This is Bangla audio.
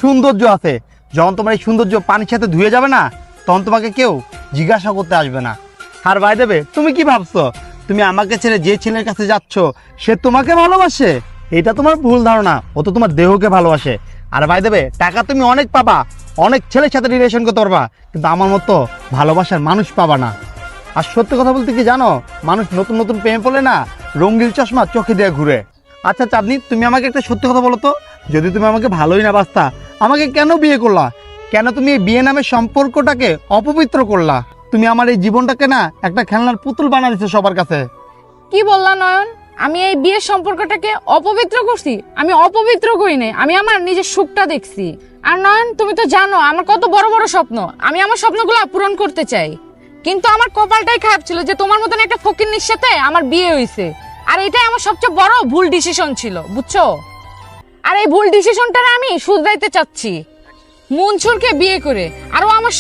সৌন্দর্য আছে। যখন তোমার এই সৌন্দর্য পানির সাথে ধুয়ে যাবে না, তখন তোমাকে কেউ জিজ্ঞাসা করতে আসবে না। আর ভাই দেবে, তুমি কি ভাবছো তুমি আমাকে ছেড়ে যে ছেলের কাছে যাচ্ছ সে তোমাকে ভালোবাসে? এটা তোমার ভুল ধারণা। ও তো তোমার দেহকে ভালোবাসে। আর ভাই দেবে, টাকা তুমি অনেক পাবা, অনেক ছেলের সাথে রিলেশন করতে পারবা, কিন্তু আমার মতো ভালোবাসার মানুষ পাবা না। আর সত্যি কথা বলতে কি জানো, মানুষ নতুন নতুন প্রেমে পড়লে না রঙিন চশমা চোখে দিয়ে ঘুরে। আচ্ছা চাঁদনি, তুমি আমাকে একটা সত্যি কথা বলো তো, যদি তুমি আমাকে ভালোই না বাসতা, আমাকে কেন বিয়ে করলা? কেন তুমি এই বিয়ে নামের সম্পর্কটাকে অপবিত্র করলা? তুমি আমার এই জীবনটাকে না একটা খেলনার পুতুল বানা দিচ্ছ সবার কাছে। কি বললা নয়ন? আমি এই বিয়ের সম্পর্কটাকে অপবিত্র করছি? আমি অপবিত্র করি নাই, আমি আমার নিজের সুখটা দেখছি। আর নয়ন, তুমি তো জানো আমার কত বড় বড় স্বপ্ন, আমি আমার স্বপ্নগুলো পূরণ করতে চাই। কিন্তু আমার কপালটাই খারাপ ছিল যে তোমার মতন একটা ফকিন্নির সাথে আমার বিয়ে হয়েছে। আর এটাই আমার সবচেয়ে বড় ভুল ডিসিশন ছিল, বুঝছো? আর এই ভুল ডিসিশনটা আমি শুধরাইতে চাচ্ছি মনসুরকে বিয়ে করে। আর ও আমার